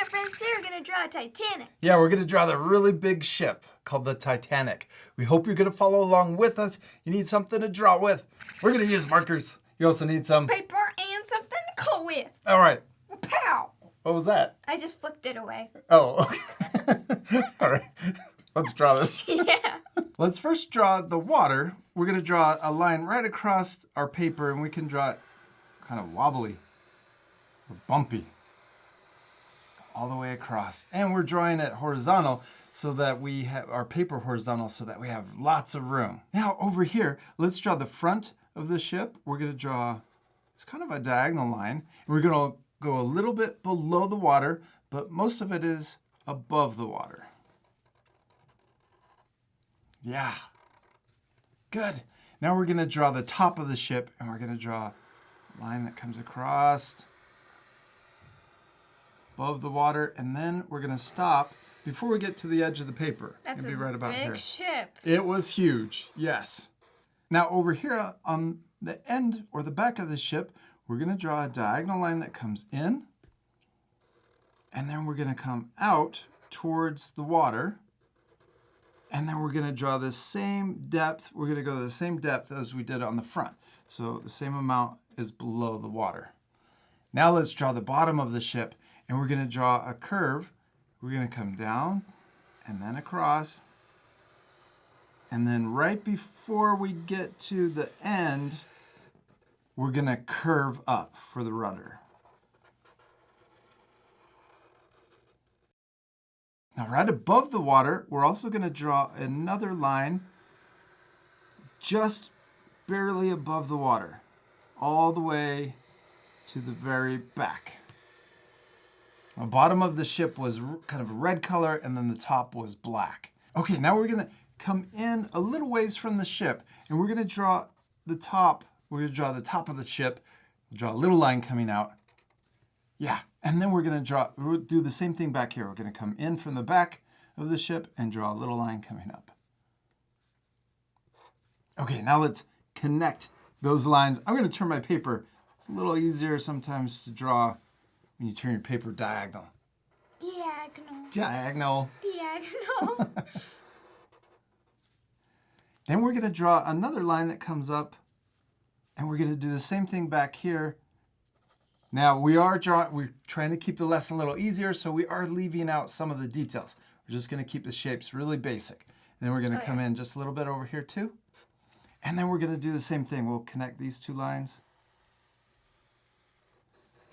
my friend Sarah gonna draw a Titanic. Yeah, we're gonna draw the really big ship called the Titanic. We hope you're gonna follow along with us. You need something to draw with. We're gonna use markers. You also need some Paper and something to color with. All right. Pow! What was that? I just flipped it away. Oh, okay. All right. Let's draw this. Yeah. Let's first draw the water. We're gonna draw a line right across our paper, and we can draw it kind of wobbly or bumpy all the way across. And we're drawing it horizontal so that we have our paper horizontal so that we have lots of room. Now over here, let's draw the front of the ship. We're gonna draw, it's kind of a diagonal line. We're gonna go a little bit below the water, but most of it is above the water. Yeah, good. Now we're gonna draw the top of the ship, and we're gonna draw a line that comes across above the water, and then we're gonna stop before we get to the edge of the paper. That's It'll be right about big here. ship. It was huge, yes. Now over here on the end or the back of the ship, we're gonna draw a diagonal line that comes in, and then we're gonna come out towards the water. And then we're gonna draw the same depth. We're gonna go to the same depth as we did on the front. So the same amount is below the water. Now let's draw the bottom of the ship, and we're gonna draw a curve. We're gonna come down and then across. And then right before we get to the end, we're gonna curve up for the rudder. Now, right above the water, we're also going to draw another line just barely above the water, all the way to the very back. The bottom of the ship was kind of red color, and then the top was black. Okay, now we're going to come in a little ways from the ship, and we're going to draw the top. We're going to draw the top of the ship. We'll draw a little line coming out. Yeah, and then we'll do the same thing back here. We're gonna come in from the back of the ship and draw a little line coming up. Okay, now let's connect those lines. I'm gonna turn my paper. It's a little easier sometimes to draw when you turn your paper diagonal. Diagonal. Diagonal. Diagonal. Then we're gonna draw another line that comes up, and we're gonna do the same thing back here. Now we're trying to keep the lesson a little easier, so we are leaving out some of the details. We're just gonna keep the shapes really basic. And then we're gonna come in just a little bit over here too. And then we're gonna do the same thing. We'll connect these two lines.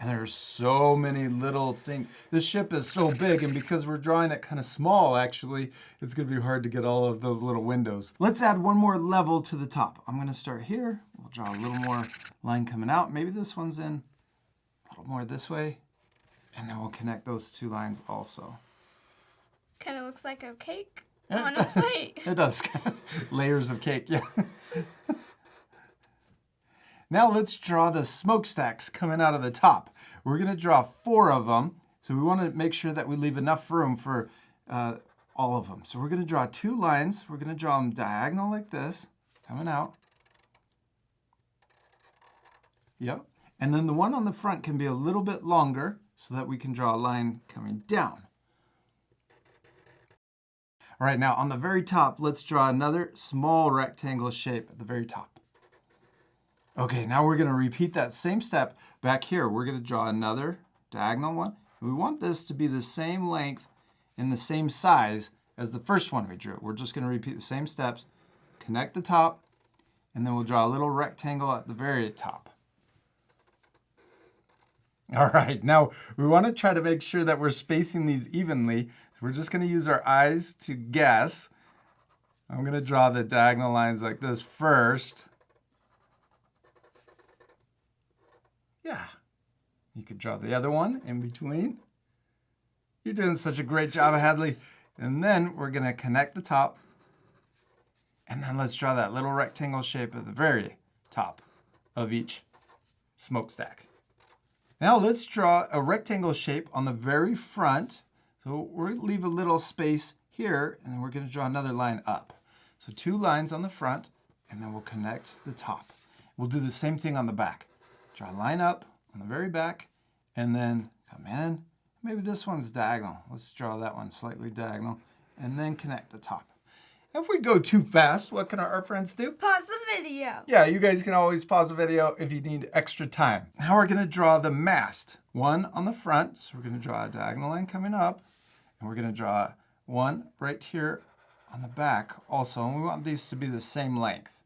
And there's so many little things. This ship is so big, and because we're drawing it kind of small, actually, it's gonna be hard to get all of those little windows. Let's add one more level to the top. I'm gonna start here. We'll draw a little more line coming out. Maybe this one's in a little more this way, and then we'll connect those two lines also. Kind of looks like a cake on a plate. It does. Layers of cake, yeah. Now let's draw the smokestacks coming out of the top. We're gonna draw 4 of them, so we wanna make sure that we leave enough room for all of them. So we're gonna draw 2 lines. We're gonna draw them diagonal like this, coming out. Yep. And then the one on the front can be a little bit longer so that we can draw a line coming down. All right, now on the very top, let's draw another small rectangle shape at the very top. Okay, now we're gonna repeat that same step back here. We're gonna draw another diagonal one. We want this to be the same length and the same size as the first one we drew. We're just gonna repeat the same steps, connect the top, and then we'll draw a little rectangle at the very top. All right, now we want to try to make sure that we're spacing these evenly. We're just going to use our eyes to guess. I'm going to draw the diagonal lines like this first. Yeah, you could draw the other one in between. You're doing such a great job, Hadley. And then we're going to connect the top. And then let's draw that little rectangle shape at the very top of each smokestack. Now let's draw a rectangle shape on the very front. So we're going to leave a little space here, and then we're going to draw another line up. So 2 lines on the front, and then we'll connect the top. We'll do the same thing on the back. Draw a line up on the very back, and then come in, maybe this one's diagonal. Let's draw that one slightly diagonal and then connect the top. If we go too fast, what can our art friends do? Pause the video. Yeah, you guys can always pause the video if you need extra time. Now we're gonna draw the mast. One on the front, so we're gonna draw a diagonal line coming up, and we're gonna draw one right here on the back also, and we want these to be the same length.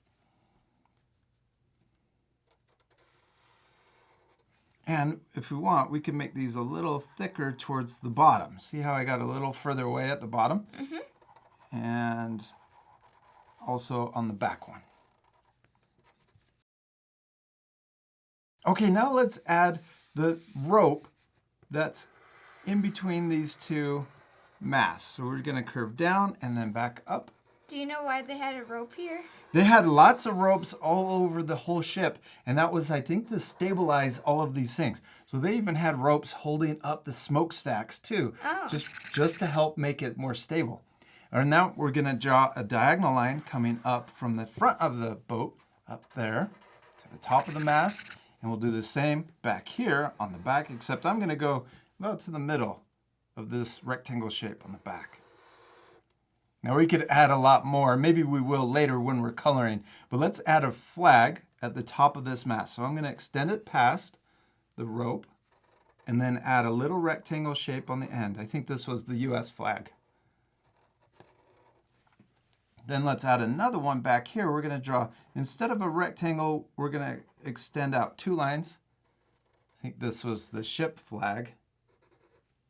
And if we want, we can make these a little thicker towards the bottom. See how I got a little further away at the bottom? And also on the back one. Okay, now let's add the rope that's in between these two masts. So we're gonna curve down and then back up. Do you know why they had a rope here? They had lots of ropes all over the whole ship, and that was, I think, to stabilize all of these things. So they even had ropes holding up the smokestacks too, just to help make it more stable. And now we're gonna draw a diagonal line coming up from the front of the boat, up there, to the top of the mast, and we'll do the same back here on the back, except I'm gonna go about to the middle of this rectangle shape on the back. Now we could add a lot more, maybe we will later when we're coloring, but let's add a flag at the top of this mast. So I'm gonna extend it past the rope and then add a little rectangle shape on the end. I think this was the US flag. Then let's add another one back here. We're gonna draw, instead of a rectangle, we're gonna extend out two lines. I think this was the ship flag.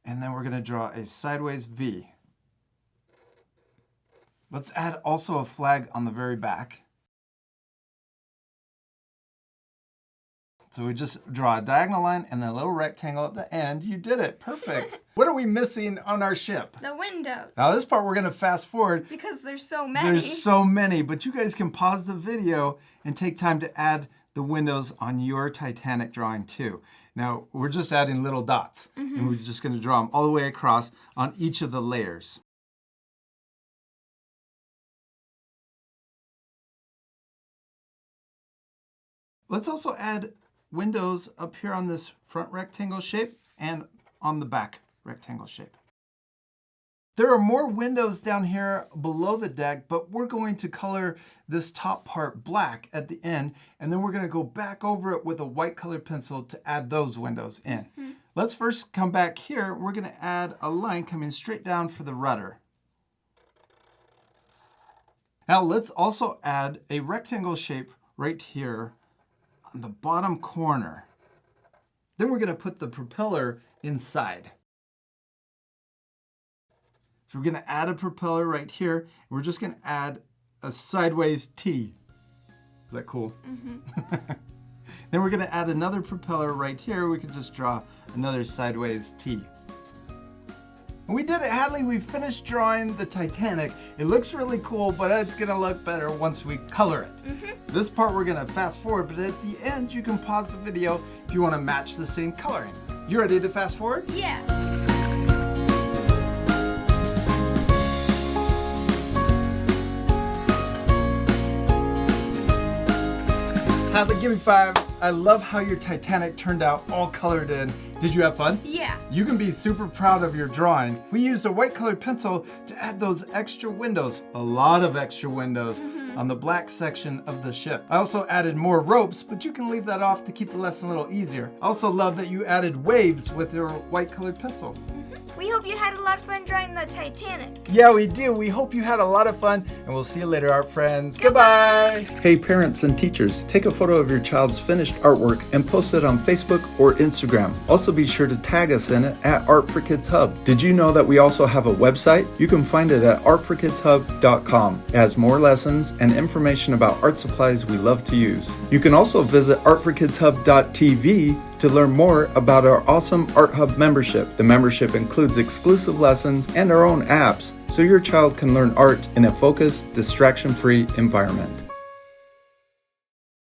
And then we're gonna draw a sideways V. Let's add also a flag on the very back. So we just draw a diagonal line and then a little rectangle at the end. You did it, perfect. What are we missing on our ship? The window. Now this part we're gonna fast forward. Because there's so many. There's so many, but you guys can pause the video and take time to add the windows on your Titanic drawing too. Now we're just adding little dots and we're just gonna draw them all the way across on each of the layers. Let's also add windows up here on this front rectangle shape and on the back rectangle shape. There are more windows down here below the deck, but we're going to color this top part black at the end, and then we're gonna go back over it with a white colored pencil to add those windows in. Let's first come back here. We're gonna add a line coming straight down for the rudder. Now let's also add a rectangle shape right here on the bottom corner. Then we're gonna put the propeller inside. So we're gonna add a propeller right here, and we're just gonna add a sideways T. Is that cool? Then we're gonna add another propeller right here. We can just draw another sideways T. And we did it, Hadley. We finished drawing the Titanic. It looks really cool, but it's gonna look better once we color it. This part we're gonna fast forward, but at the end you can pause the video if you wanna match the same coloring. You ready to fast forward? Yeah. Hadley, give me 5. I love how your Titanic turned out all colored in. Did you have fun? Yeah. You can be super proud of your drawing. We used a white colored pencil to add those extra windows, a lot of extra windows, on the black section of the ship. I also added more ropes, but you can leave that off to keep the lesson a little easier. I also love that you added waves with your white colored pencil. We hope you had a lot of fun drawing the Titanic. Yeah, we do. We hope you had a lot of fun, and we'll see you later, art friends. Goodbye. Hey, parents and teachers, take a photo of your child's finished artwork and post it on Facebook or Instagram. Also be sure to tag us in it at Art for Kids Hub. Did you know that we also have a website? You can find it at artforkidshub.com. It has more lessons and information about art supplies we love to use. You can also visit artforkidshub.tv to learn more about our awesome Art Hub membership. The membership includes exclusive lessons and our own apps, so your child can learn art in a focused, distraction-free environment.